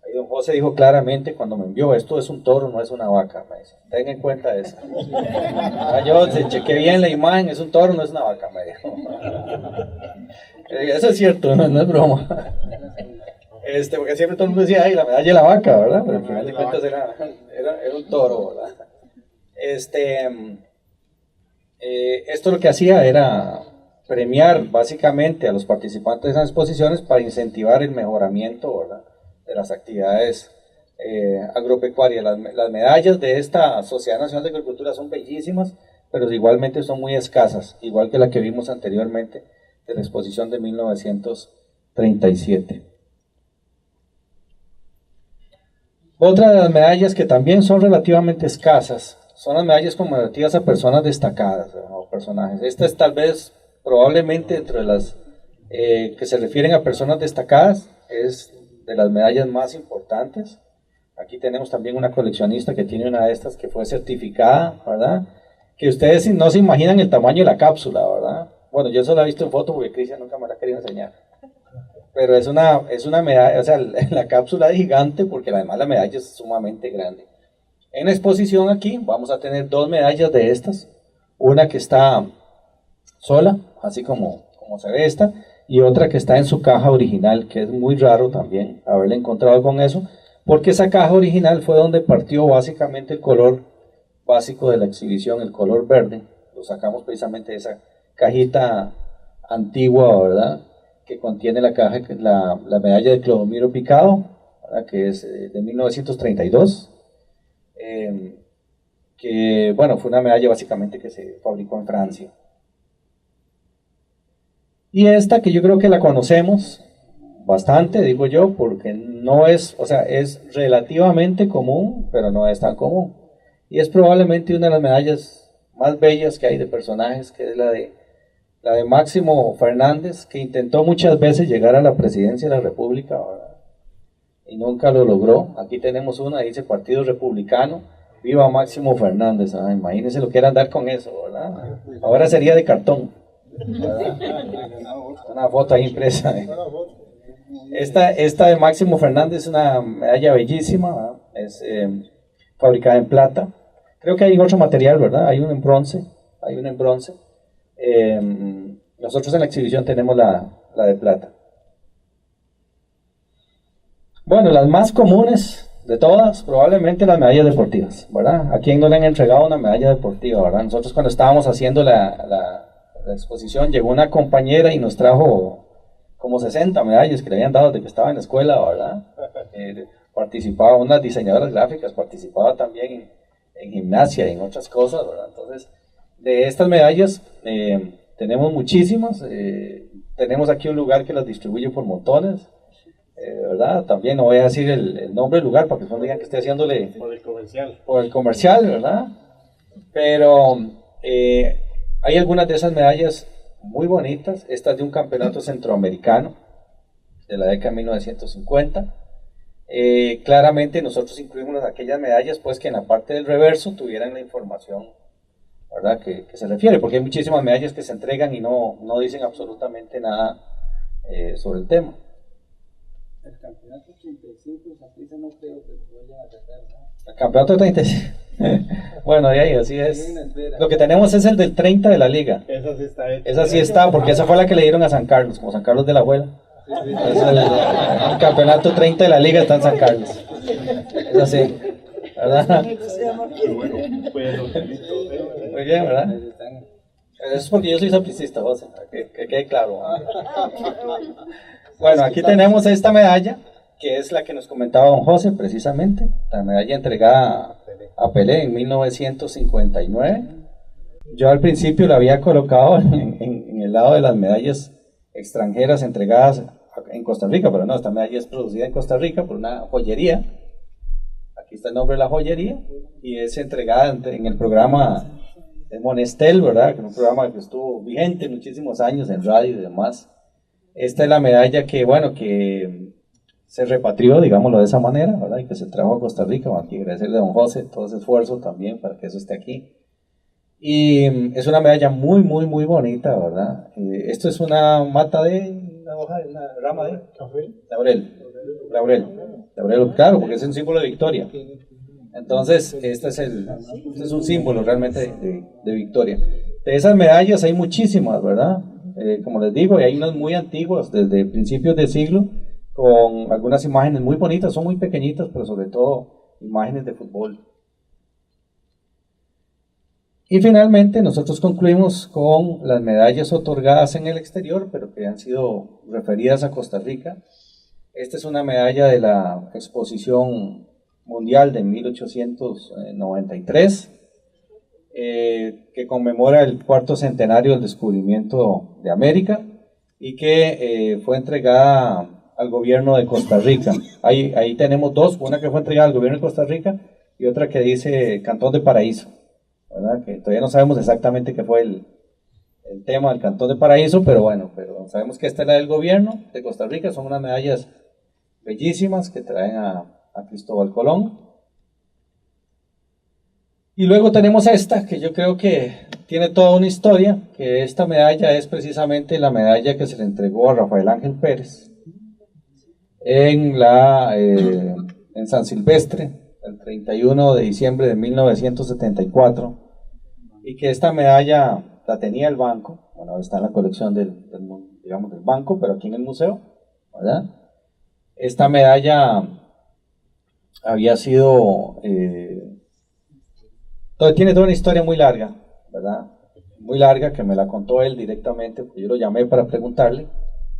Ahí don José dijo claramente cuando me envió, esto es un toro, no es una vaca, me dice. Tenga en cuenta eso. Yo chequé bien la imagen, es un toro, no es una vaca, me dijo. Eso es cierto, no es broma. Porque siempre todo el mundo decía, ay, la medalla de la vaca, ¿verdad? Pero al final de cuentas era un toro, ¿verdad? Esto lo que hacía era premiar básicamente a los participantes de esas exposiciones para incentivar el mejoramiento, ¿verdad?, de las actividades agropecuarias. Las medallas de esta Sociedad Nacional de Agricultura son bellísimas, pero igualmente son muy escasas, igual que la que vimos anteriormente de la exposición de 1937. Otra de las medallas que también son relativamente escasas son las medallas conmemorativas a personas destacadas o personajes. Esta es tal vez, probablemente, entre las que se refieren a personas destacadas, es de las medallas más importantes. Aquí tenemos también una coleccionista que tiene una de estas que fue certificada, ¿verdad? Que ustedes no se imaginan el tamaño de la cápsula, ¿verdad? Bueno, yo solo la he visto en foto porque Cristian nunca me la ha querido enseñar. Pero es una medalla, o sea, la cápsula es gigante porque además la medalla es sumamente grande. En la exposición aquí vamos a tener dos medallas de estas. Una que está sola, así como se ve esta, y otra que está en su caja original, que es muy raro también haberla encontrado con eso, porque esa caja original fue donde partió básicamente el color básico de la exhibición, el color verde. Lo sacamos precisamente de esa cajita antigua, ¿verdad?, que contiene la medalla de Clodomiro Picado, ¿verdad?, que es de 1932, que bueno, fue una medalla básicamente que se fabricó en Francia. Y esta que yo creo que la conocemos bastante, digo yo, porque no es, o sea, es relativamente común, pero no es tan común. Y es probablemente una de las medallas más bellas que hay de personajes, que es la de Máximo Fernández, que intentó muchas veces llegar a la presidencia de la República, ¿verdad?, y nunca lo logró. Aquí tenemos una, dice Partido Republicano, viva Máximo Fernández. Imagínense lo que era andar con eso, ¿verdad? Ahora sería de cartón, ¿verdad? Una foto ahí impresa. Esta de Máximo Fernández es una medalla bellísima, ¿verdad? Es fabricada en plata. Creo que hay otro material, ¿verdad? Hay uno en bronce. Nosotros en la exhibición tenemos la de plata. Bueno, las más comunes de todas, probablemente las medallas deportivas, ¿verdad? ¿A quién no le han entregado una medalla deportiva, verdad? Nosotros cuando estábamos haciendo la exposición, llegó una compañera y nos trajo como 60 medallas que le habían dado desde que estaba en la escuela, ¿verdad? Participaba, unas diseñadoras gráficas, participaba también en gimnasia y en otras cosas, ¿verdad? Entonces, de estas medallas tenemos muchísimas. Tenemos aquí un lugar que las distribuye por montones, ¿verdad? También no voy a decir el nombre del lugar para que no digan que esté haciéndole por el comercial, ¿verdad? Pero hay algunas de esas medallas muy bonitas. Esta es de un campeonato centroamericano de la década de 1950. Claramente nosotros incluimos aquellas medallas pues que en la parte del reverso tuvieran la información, ¿verdad?, que se refiere, porque hay muchísimas medallas que se entregan y no dicen absolutamente nada sobre el tema. El campeonato 85, Saprissa no creo que lo vayan a tratar, ¿no? El campeonato 35. Bueno, y ahí, así es. Lo que tenemos es el del 30 de la liga. Esa sí está hecha. Esa sí está, porque esa fue la que le dieron a San Carlos, como San Carlos de la Abuela. El campeonato 30 de la liga está en San Carlos. Es así, ¿verdad? Muy bien, ¿verdad? Eso es porque yo soy sapricista, José, que quede claro. Bueno, aquí tenemos esta medalla, que es la que nos comentaba don José precisamente, la medalla entregada a Pelé en 1959. Yo al principio la había colocado en el lado de las medallas extranjeras entregadas en Costa Rica, pero no, esta medalla es producida en Costa Rica por una joyería. Aquí está el nombre de la joyería y es entregada en el programa de Monestel, ¿verdad?, que es un programa que estuvo vigente muchísimos años en radio y demás. Esta es la medalla que, bueno, que se repatrió, digámoslo de esa manera, ¿verdad?, y que se trajo a Costa Rica. Bueno, aquí agradecerle a don José todo ese esfuerzo también para que eso esté aquí. Y es una medalla muy, muy, muy bonita, ¿verdad? Esto es una mata una rama de laurel, claro, porque es un símbolo de victoria. Entonces, este es un símbolo realmente de victoria. De esas medallas hay muchísimas, ¿verdad? Como les digo, y hay unas muy antiguas, desde principios del siglo, con algunas imágenes muy bonitas, son muy pequeñitas, pero sobre todo imágenes de fútbol. Y finalmente nosotros concluimos con las medallas otorgadas en el exterior, pero que han sido referidas a Costa Rica. Esta es una medalla de la Exposición Mundial de 1893, que conmemora el 4º centenario del descubrimiento de América y que fue entregada al gobierno de Costa Rica. Ahí tenemos dos, una que fue entregada al gobierno de Costa Rica y otra que dice Cantón de Paraíso, ¿verdad? Que todavía no sabemos exactamente qué fue el tema del Cantón de Paraíso, pero bueno, pero sabemos que esta es la del gobierno de Costa Rica, son unas medallas bellísimas que traen a Cristóbal Colón. Y luego tenemos esta, que yo creo que tiene toda una historia, que esta medalla es precisamente la medalla que se le entregó a Rafael Ángel Pérez en San Silvestre, el 31 de diciembre de 1974, y que esta medalla la tenía el banco, bueno, está en la colección del banco, pero aquí en el museo, ¿verdad? Esta medalla había sido, tiene toda una historia muy larga, ¿verdad? Muy larga, que me la contó él directamente, porque yo lo llamé para preguntarle,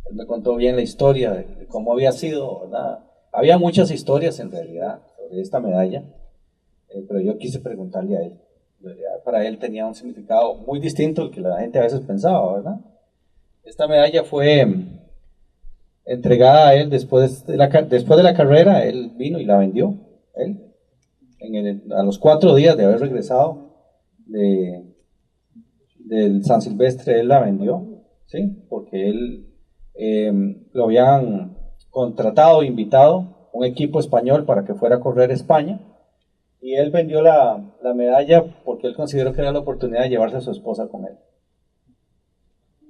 él me contó bien la historia de cómo había sido, ¿verdad? Había muchas historias en realidad sobre esta medalla, pero yo quise preguntarle a él. Para él tenía un significado muy distinto al que la gente a veces pensaba, ¿verdad? Esta medalla fue entregada a él después de la carrera, él vino y la vendió, él, a los 4 días de haber regresado del San Silvestre, él la vendió, ¿sí? Porque él lo habían contratado, invitado, un equipo español para que fuera a correr a España, y él vendió la medalla porque él consideró que era la oportunidad de llevarse a su esposa con él.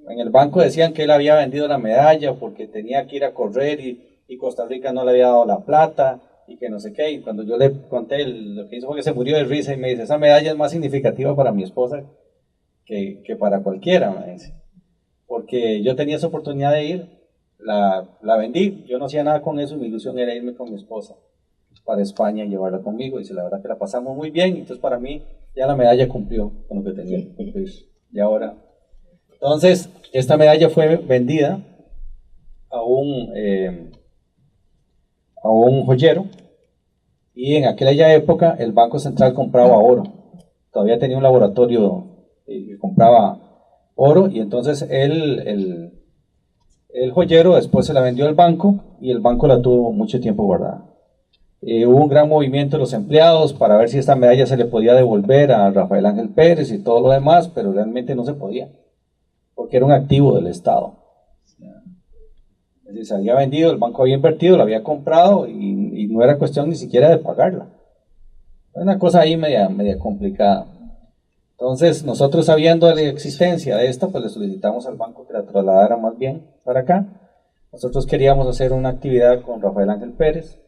En el banco decían que él había vendido la medalla porque tenía que ir a correr y Costa Rica no le había dado la plata y que no sé qué, y cuando yo le conté lo que hizo fue que se murió de risa y me dice, esa medalla es más significativa para mi esposa que para cualquiera, me dice, porque yo tenía esa oportunidad de ir, la vendí, yo no hacía nada con eso y mi ilusión era irme con mi esposa para España y llevarla conmigo, y la verdad que la pasamos muy bien, entonces para mí ya la medalla cumplió con lo que tenía que cumplir, y ahora, entonces esta medalla fue vendida a un joyero, y en aquella época el Banco Central compraba oro, todavía tenía un laboratorio que compraba oro, y entonces el joyero después se la vendió al banco, y el banco la tuvo mucho tiempo guardada. Hubo un gran movimiento de los empleados para ver si esta medalla se le podía devolver a Rafael Ángel Pérez y todo lo demás, pero realmente no se podía, porque era un activo del Estado. Es decir, se había vendido, el banco había invertido, lo había comprado y no era cuestión ni siquiera de pagarla. Era una cosa ahí media complicada. Entonces, nosotros sabiendo de la existencia de esta, pues le solicitamos al banco que la trasladara más bien para acá. Nosotros queríamos hacer una actividad con Rafael Ángel Pérez.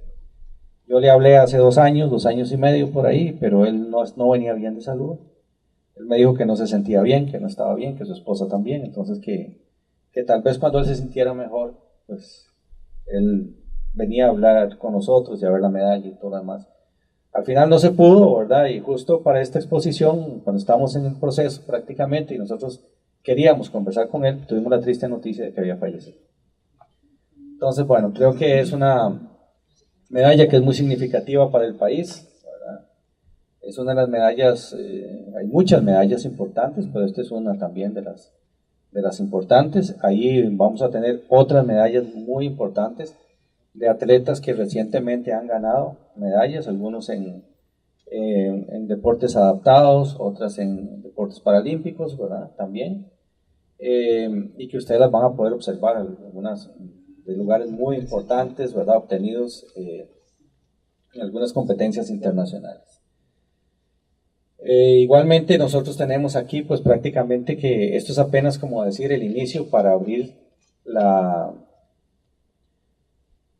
Yo le hablé hace 2 años, 2 años y medio por ahí, pero él no venía bien de salud. Él me dijo que no se sentía bien, que no estaba bien, que su esposa también, entonces que tal vez cuando él se sintiera mejor, pues él venía a hablar con nosotros y a ver la medalla y todo lo demás. Al final no se pudo, ¿verdad? Y justo para esta exposición, cuando estábamos en el proceso prácticamente y nosotros queríamos conversar con él, tuvimos la triste noticia de que había fallecido. Entonces, bueno, creo que es una medalla que es muy significativa para el país, ¿verdad? Es una de las medallas, hay muchas medallas importantes, pero esta es una también de las importantes. Ahí vamos a tener otras medallas muy importantes de atletas que recientemente han ganado medallas, algunos en deportes adaptados, otras en deportes paralímpicos, ¿verdad? También, y que ustedes las van a poder observar, algunas de lugares muy importantes, ¿verdad? Obtenidos en algunas competencias internacionales. Igualmente nosotros tenemos aquí pues prácticamente que esto es apenas como decir el inicio para abrir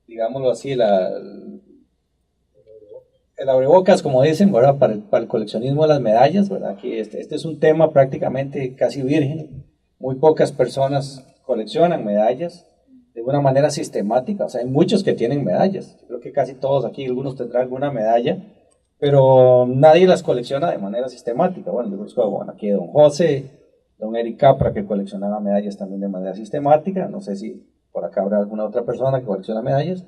digámoslo así, el abrebocas, como dicen, ¿verdad? Para el coleccionismo de las medallas, ¿verdad? Aquí este es un tema prácticamente casi virgen, muy pocas personas coleccionan medallas de una manera sistemática, o sea, hay muchos que tienen medallas, yo creo que casi todos aquí, algunos tendrán alguna medalla, pero nadie las colecciona de manera sistemática. Bueno, yo conozco, bueno, aquí don José, don Eric Capra, que coleccionaba medallas también de manera sistemática, no sé si por acá habrá alguna otra persona que colecciona medallas,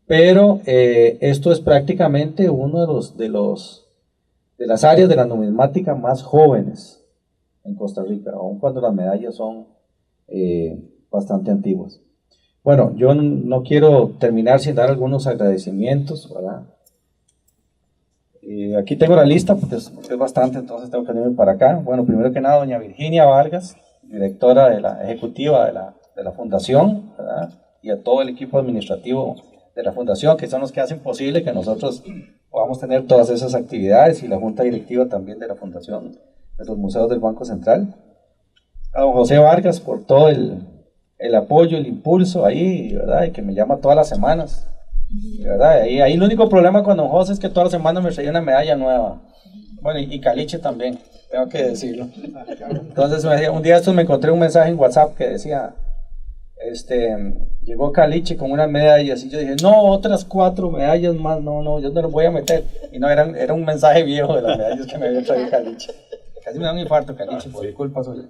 pero esto es prácticamente uno de las áreas de la numismática más jóvenes en Costa Rica, aun cuando las medallas son bastante antiguas. Bueno, yo no quiero terminar sin dar algunos agradecimientos, ¿verdad? Aquí tengo la lista porque es bastante, entonces tengo que irme para acá. Bueno, primero que nada, doña Virginia Vargas, directora de la ejecutiva de la fundación, ¿verdad? Y a todo el equipo administrativo de la fundación, que son los que hacen posible que nosotros podamos tener todas esas actividades, y la junta directiva también de la fundación de los museos del Banco Central. A don José Vargas por todo el apoyo, el impulso ahí, ¿verdad? Y que me llama todas las semanas, ¿verdad? Ahí el único problema con don José es que todas las semanas me traía una medalla nueva. Bueno, y Caliche también, tengo que decirlo. Entonces un día me encontré un mensaje en WhatsApp que decía, llegó Caliche con unas medallas, y yo dije, no, otras 4 medallas más, no, yo no las voy a meter. Y no, era un mensaje viejo de las medallas que me había traído Caliche. Casi me da un infarto, Caliche, por culpa suya.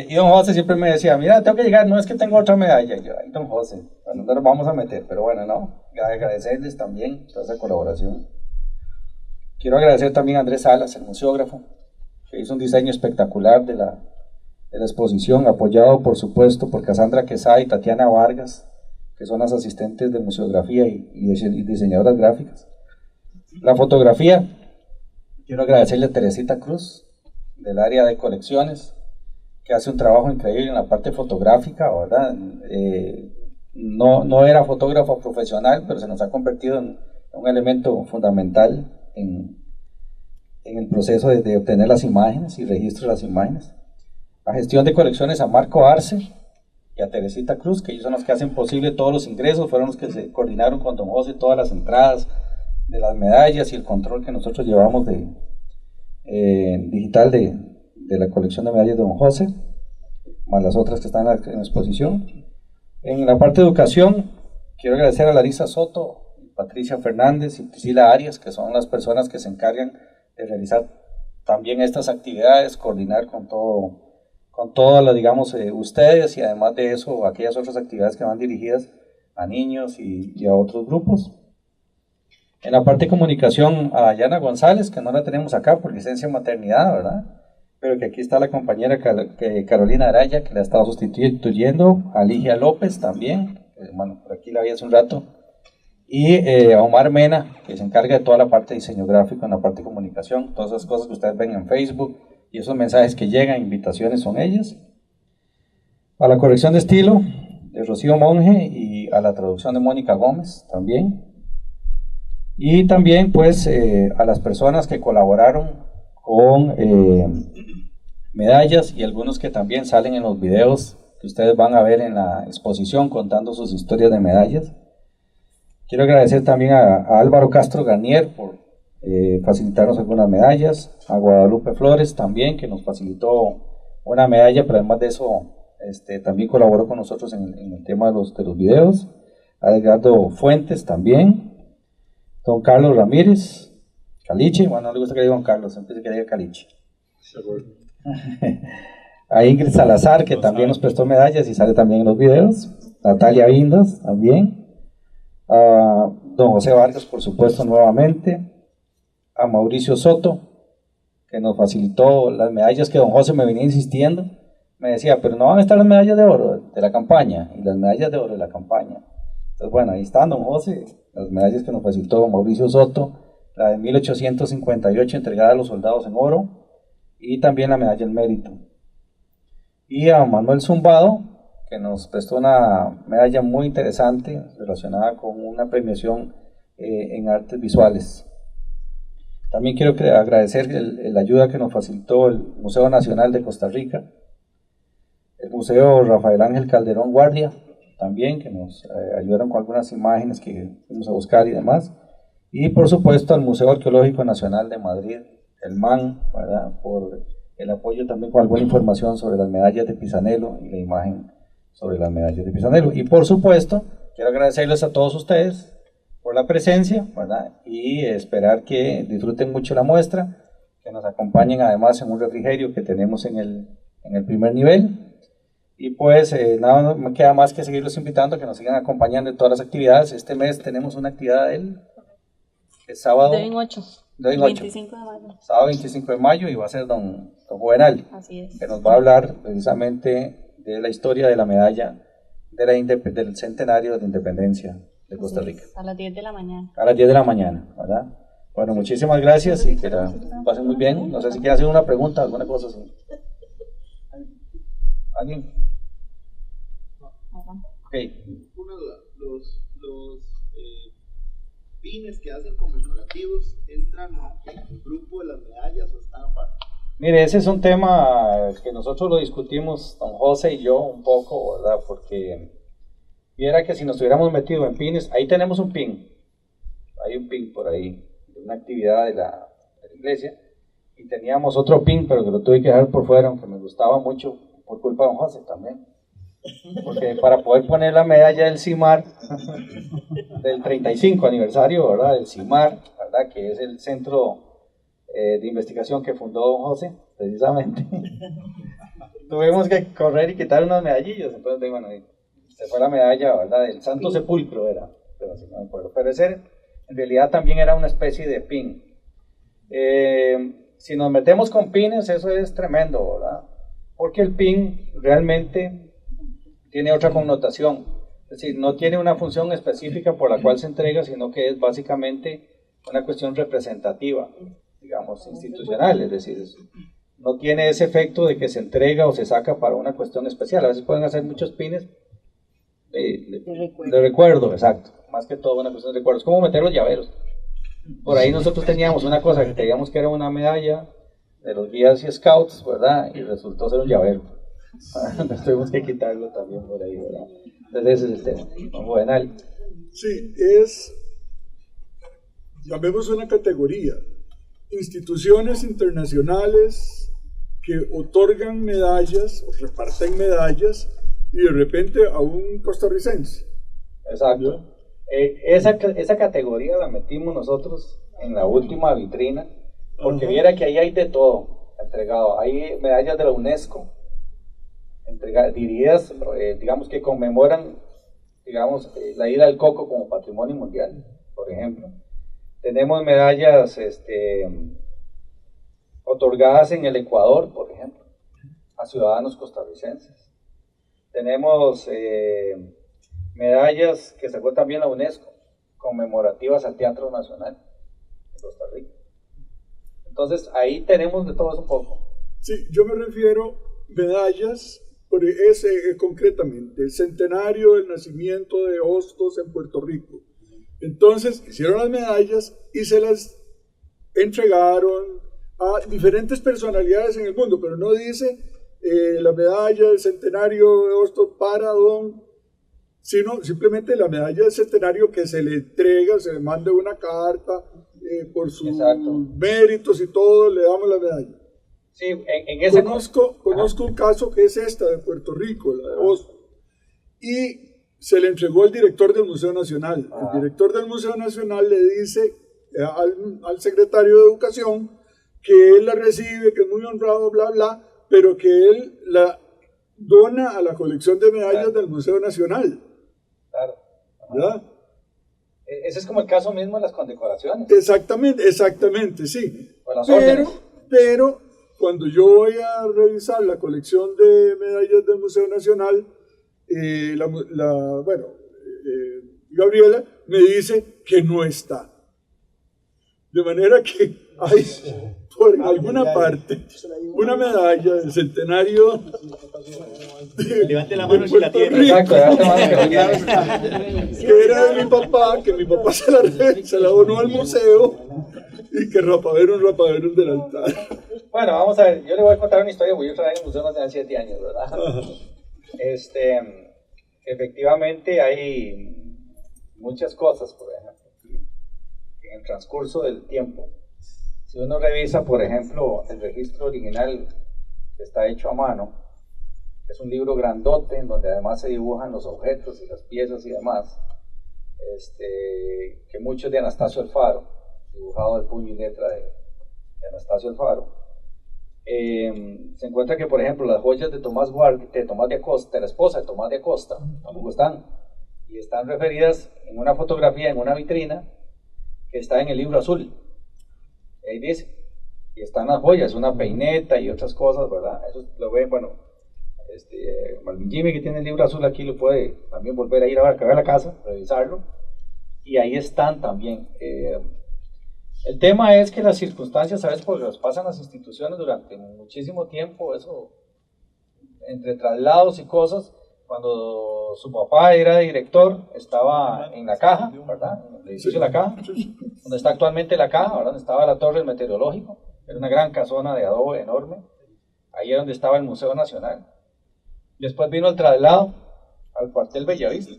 Y don José siempre me decía, mira, tengo que llegar, no es que tengo otra medalla. Y yo, ay, don José, bueno, no nos vamos a meter, pero bueno, no, agradecerles también toda esa colaboración. Quiero agradecer también a Andrés Salas, el museógrafo, que hizo un diseño espectacular de la exposición, apoyado por supuesto por Cassandra Quesada y Tatiana Vargas, que son las asistentes de museografía y diseñadoras gráficas. La fotografía, quiero agradecerle a Teresita Cruz, del área de colecciones, que hace un trabajo increíble en la parte fotográfica, ¿verdad? No era fotógrafa profesional, pero se nos ha convertido en un elemento fundamental en el proceso de obtener las imágenes y registro de las imágenes. La gestión de colecciones a Marco Arce y a Teresita Cruz, que ellos son los que hacen posible todos los ingresos, fueron los que se coordinaron con don José todas las entradas de las medallas y el control que nosotros llevamos digital de la colección de medallas de don José, más las otras que están en la exposición. En la parte de educación, quiero agradecer a Larisa Soto, Patricia Fernández y Priscila Arias, que son las personas que se encargan de realizar también estas actividades, coordinar con todas las, digamos, ustedes, y además de eso, aquellas otras actividades que van dirigidas a niños y a otros grupos. En la parte de comunicación, a Dayana González, que no la tenemos acá por licencia de maternidad, ¿verdad? Pero que aquí está la compañera Carolina Araya, que la ha estado sustituyendo, a Ligia López también, bueno, por aquí la vi hace un rato, y a Omar Mena, que se encarga de toda la parte de diseño gráfico, en la parte de comunicación, todas esas cosas que ustedes ven en Facebook, y esos mensajes que llegan, invitaciones, son ellas. A la corrección de estilo, de Rocío Monge, y a la traducción de Mónica Gómez también. Y también pues a las personas que colaboraron con medallas, y algunos que también salen en los videos que ustedes van a ver en la exposición contando sus historias de medallas. Quiero agradecer también a Álvaro Castro Garnier por facilitarnos algunas medallas, a Guadalupe Flores también, que nos facilitó una medalla, pero además de eso también colaboró con nosotros en el tema de los videos, a Edgardo Fuentes también, don Carlos Ramírez, Caliche, bueno, no le gusta que le diga don Carlos, siempre se quiere diga Caliche. A Ingrid Salazar, que también nos prestó medallas y sale también en los videos, Natalia Vindas también, a don José Vargas, por supuesto, nuevamente, a Mauricio Soto, que nos facilitó las medallas que don José me venía insistiendo, me decía, pero no van a estar las medallas de oro de la campaña, y las medallas de oro de la campaña. Entonces, bueno, ahí están, don José, las medallas que nos facilitó Mauricio Soto, la de 1858 entregada a los soldados en oro, y también la medalla del mérito. Y a Manuel Zumbado, que nos prestó una medalla muy interesante relacionada con una premiación en artes visuales. También quiero agradecer la ayuda que nos facilitó el Museo Nacional de Costa Rica, el Museo Rafael Ángel Calderón Guardia, también, que nos ayudaron con algunas imágenes que fuimos a buscar y demás, y por supuesto al Museo Arqueológico Nacional de Madrid, el MAN, ¿verdad?, por el apoyo también con alguna información sobre las medallas de Pisanello y la imagen sobre las medallas de Pisanello. Y por supuesto, quiero agradecerles a todos ustedes por la presencia, ¿verdad?, y esperar que disfruten mucho la muestra, que nos acompañen además en un refrigerio que tenemos en el primer nivel. Y pues nada me queda más que seguirlos invitando a que nos sigan acompañando en todas las actividades. Este mes tenemos una actividad el sábado de 8, 25 de mayo. Sábado 25 de mayo, y va a ser don Juvenal. Así es. Que nos va a hablar precisamente de la historia de la medalla del centenario de la independencia de Costa Rica. A las 10 de la mañana. A las 10 de la mañana, ¿verdad? Bueno, muchísimas gracias y que la pasen muy bien. No sé si quieren hacer una pregunta, alguna cosa así. ¿Alguien? Ok. Una duda, los pines que hacen conmemorativos entran en el grupo de las medallas o están aparte. Mire, ese es un tema que nosotros lo discutimos, don José y yo, un poco, ¿verdad? Porque viera que si nos hubiéramos metido en pines, ahí tenemos un pin, hay un pin por ahí, de una actividad de la iglesia, y teníamos otro pin, pero que lo tuve que dejar por fuera, aunque me gustaba mucho, por culpa de don José también. Porque para poder poner la medalla del CIMAR, del 35 aniversario, ¿verdad? Del CIMAR, ¿verdad? Que es el centro de investigación que fundó don José, precisamente. Tuvimos que correr y quitar unas medallillas, entonces, bueno, se fue la medalla, ¿verdad? Del Santo Sepulcro era, pero si no me acuerdo. Pero ese en realidad también era una especie de pin. Si nos metemos con pines, eso es tremendo, ¿verdad? Porque el pin realmente tiene otra connotación, es decir, no tiene una función específica por la cual se entrega, sino que es básicamente una cuestión representativa, digamos, institucional, es decir, no tiene ese efecto de que se entrega o se saca para una cuestión especial. A veces pueden hacer muchos pines de recuerdo, exacto, más que todo una cuestión de recuerdo, es como meter los llaveros. Por ahí nosotros teníamos una cosa que creíamos que era una medalla de los guías y scouts, ¿verdad? Y resultó ser un llavero. Nos tuvimos que quitarlo también por ahí, ¿verdad? Entonces ese es el tema. Juvenal. Sí, es, llamemos una categoría, instituciones internacionales que otorgan medallas o reparten medallas y de repente a un costarricense. Exacto. Esa categoría la metimos nosotros en la última vitrina, porque viera que ahí hay de todo entregado. Hay medallas de la UNESCO, dirigidas, digamos, que conmemoran, digamos, la ida del coco como patrimonio mundial, por ejemplo. Tenemos medallas otorgadas en el Ecuador, por ejemplo, a ciudadanos costarricenses. Tenemos medallas que sacó también la UNESCO, conmemorativas al Teatro Nacional de Costa Rica. Entonces, ahí tenemos de todo eso un poco. Sí, yo me refiero medallas, por ese concretamente, el centenario del nacimiento de Hostos en Puerto Rico. Entonces, hicieron las medallas y se las entregaron a diferentes personalidades en el mundo, pero no dice la medalla del centenario de Hostos para don, sino simplemente la medalla del centenario que se le entrega, se le manda una carta por sus méritos y todo, le damos la medalla. Sí, en ese conozco un caso que es esta de Puerto Rico, la de Hostos, y se le entregó al director del Museo Nacional. El director del Museo Nacional le dice al secretario de Educación que él la recibe, que es muy honrado, bla, bla, pero que él la dona a la colección de medallas del Museo Nacional. Claro. ¿Verdad? Ese es como el caso mismo de las condecoraciones. Exactamente, sí. O las órdenes. Pero cuando yo voy a revisar la colección de medallas del Museo Nacional, Gabriela me dice que no está. De manera que hay por alguna parte una medalla del centenario levante la mano si la tiene. Exacto, levante la mano que era de mi papá, que mi papá se la donó al museo y que rapaderos del altar. Bueno, vamos a ver, yo le voy a contar una historia, porque yo trabajé en el Museo Nacional 7 años, ¿verdad? Efectivamente hay muchas cosas, por ejemplo, en el transcurso del tiempo. Si uno revisa, por ejemplo, el registro original que está hecho a mano, es un libro grandote en donde además se dibujan los objetos y las piezas y demás, que mucho es de Anastasio Alfaro, dibujado de puño y letra de Anastasio Alfaro. Se encuentra que, por ejemplo, las joyas de Tomás de Acosta, la esposa de Tomás de Acosta, tampoco están, y están referidas en una fotografía en una vitrina que está en el libro azul. Ahí dice, y están las joyas, una peineta y otras cosas, ¿verdad? Eso lo ve, bueno, Malvin Jimmy, que tiene el libro azul aquí, lo puede también volver a ir a ver a la casa, revisarlo, y ahí están también. El tema es que las circunstancias, ¿sabes? Porque las pasan las instituciones durante muchísimo tiempo, eso, entre traslados y cosas. Cuando su papá era director, estaba en la Caja, ¿verdad? En el edificio de la Caja, donde está actualmente la Caja, ¿verdad? Donde estaba la torre del meteorológico, era una gran casona de adobe enorme. Ahí es donde estaba el Museo Nacional. Después vino el traslado al cuartel Bellavista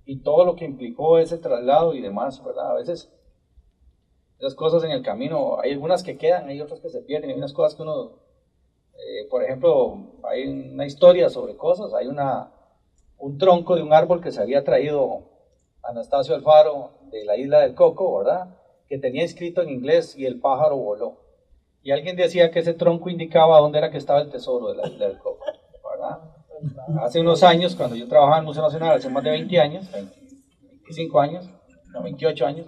y todo lo que implicó ese traslado y demás, ¿verdad? A veces las cosas en el camino, hay algunas que quedan, hay otras que se pierden, hay unas cosas que uno, por ejemplo, hay una historia sobre cosas, hay un tronco de un árbol que se había traído Anastasio Alfaro de la isla del Coco, ¿verdad? Que tenía escrito en inglés y el pájaro voló. Y alguien decía que ese tronco indicaba dónde era que estaba el tesoro de la isla del Coco, ¿verdad? Hace unos años, cuando yo trabajaba en el Museo Nacional, hace más de 20 años, 25 años, no, 28 años,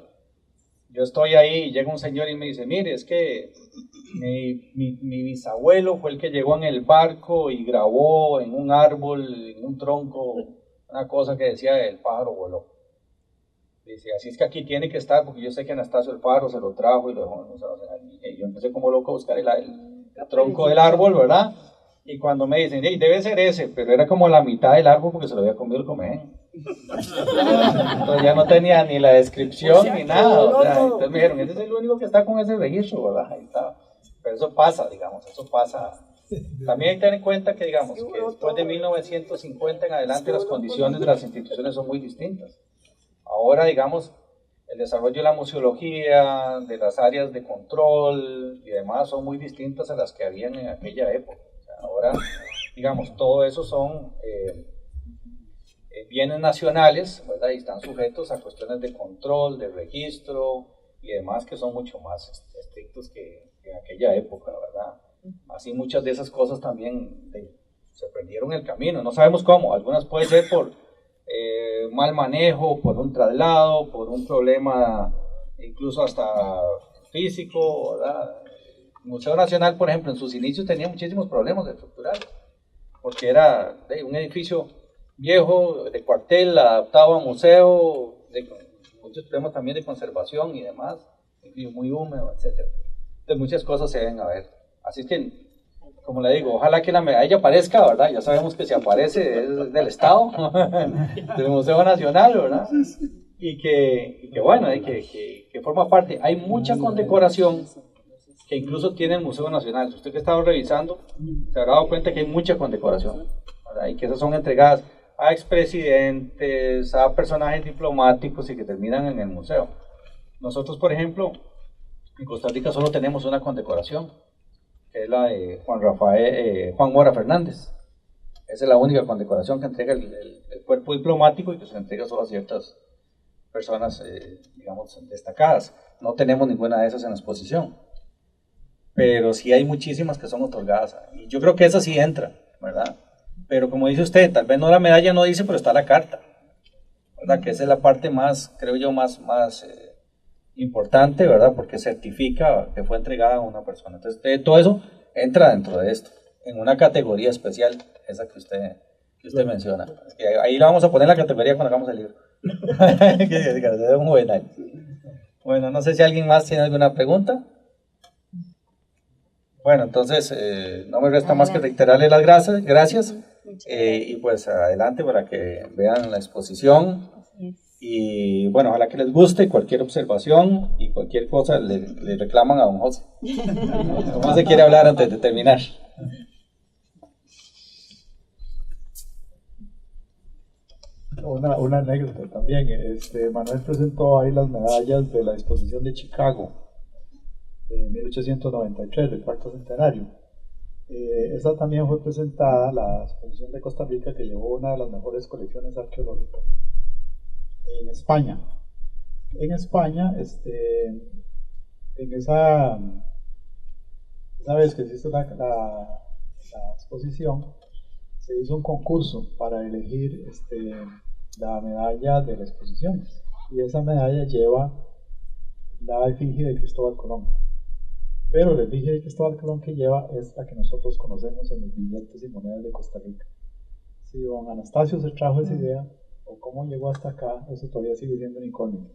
yo estoy ahí y llega un señor y me dice, mire, es que mi bisabuelo fue el que llegó en el barco y grabó en un árbol, en un tronco, una cosa que decía el pájaro voló. Dice, así es que aquí tiene que estar, porque yo sé que Anastasio Alfaro se lo trajo y lo dejó en el Museo Nacional. Y yo empecé como loco a buscar el tronco del árbol, ¿verdad? Y cuando me dicen, hey, debe ser ese, pero era como la mitad del árbol porque se lo había comido el comején. Entonces ya no tenía ni la descripción ni nada. O sea, entonces me dijeron, ese es el único que está con ese registro, ¿verdad? Ahí está. Pero eso pasa, digamos, eso pasa. También hay que tener en cuenta que, digamos, que después de 1950 en adelante las condiciones de las instituciones son muy distintas. Ahora, digamos, el desarrollo de la museología, de las áreas de control y demás son muy distintas a las que habían en aquella época. O sea, ahora, digamos, todo eso son bienes nacionales, ¿verdad? Y están sujetos a cuestiones de control, de registro y demás que son mucho más estrictos que en aquella época, ¿verdad? Así muchas de esas cosas también se perdieron el camino, no sabemos cómo, algunas pueden ser por mal manejo, por un traslado, por un problema incluso hasta físico, ¿verdad? El Museo Nacional, por ejemplo, en sus inicios tenía muchísimos problemas estructurales, porque era un edificio viejo, de cuartel, adaptado a museo, muchos problemas también de conservación y demás, muy húmedo, etc. Entonces muchas cosas se deben ver. Así que, como le digo, ojalá que la medalla aparezca, ¿verdad? Ya sabemos que si aparece es del Estado, del Museo Nacional, ¿verdad? Y que bueno, que forma parte. Hay mucha condecoración que incluso tiene el Museo Nacional. Usted que ha estado revisando, se habrá dado cuenta que hay mucha condecoración, ¿verdad? Y que esas son entregadas a expresidentes, a personajes diplomáticos y que terminan en el museo. Nosotros, por ejemplo, en Costa Rica solo tenemos una condecoración, que es la de Juan Mora Fernández. Esa es la única condecoración que entrega el cuerpo diplomático y que se entrega solo a ciertas personas, digamos, destacadas. No tenemos ninguna de esas en la exposición, pero sí hay muchísimas que son otorgadas. Y yo creo que esa sí entra, ¿verdad? Pero como dice usted, tal vez no la medalla no dice, pero está la carta, ¿verdad? Que esa es la parte más, creo yo, más importante, ¿verdad? Porque certifica que fue entregada a una persona. Entonces, todo eso entra dentro de esto, en una categoría especial, esa que usted menciona. Ahí la vamos a poner en la categoría cuando hagamos el libro. Que un juvenal. Bueno, no sé si alguien más tiene alguna pregunta. Bueno, entonces no me resta más que reiterarle las gracias y pues adelante para que vean la exposición. Y bueno, ojalá que les guste. Cualquier observación y cualquier cosa le reclaman a don José. ¿Cómo se quiere hablar antes de terminar? Una anécdota también. Manuel presentó ahí las medallas de la exposición de Chicago de 1893, del cuarto centenario. Esa también fue presentada, la exposición de Costa Rica, que llevó una de las mejores colecciones arqueológicas en España. En España, en esa vez que se hizo la exposición, se hizo un concurso para elegir la medalla de la exposición, y esa medalla lleva la efigie de Cristóbal Colón, pero la efigie de Cristóbal Colón que lleva es la que nosotros conocemos en los billetes y monedas de Costa Rica. Si don Anastasio se trajo esa idea o cómo llegó hasta acá, eso todavía sigue siendo un incógnito.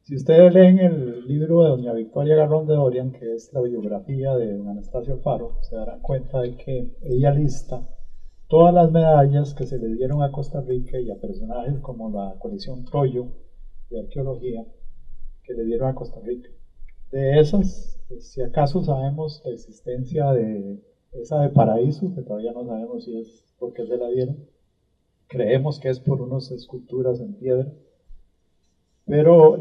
Si ustedes leen el libro de doña Victoria Garrón de Dorian, que es la biografía de don Anastasio Alfaro, se darán cuenta de que ella lista todas las medallas que se le dieron a Costa Rica y a personajes como la colección Troyo de arqueología que le dieron a Costa Rica. De esas, si acaso sabemos la existencia de esa de Paraíso, que todavía no sabemos si es porque se la dieron. Creemos que es por unas esculturas en piedra. Pero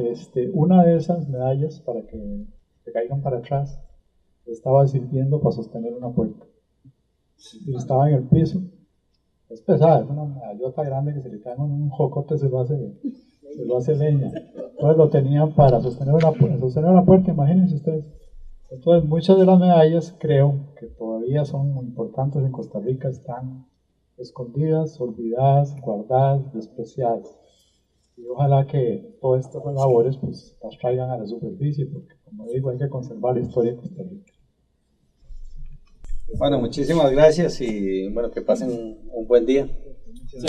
una de esas medallas, para que se caigan para atrás, estaba sirviendo para sostener una puerta. Y estaba en el piso. Es pesada, es una medallota grande que se le cae en un jocote, se lo hace leña. Entonces lo tenían para sostener una puerta, imagínense ustedes. Entonces muchas de las medallas, creo que todavía son muy importantes en Costa Rica, están escondidas, olvidadas, guardadas, despreciadas. Y ojalá que todas estas labores pues las traigan a la superficie, porque como digo, hay que conservar la historia de Costa Rica. Bueno, muchísimas gracias y bueno, que pasen un buen día. Sí.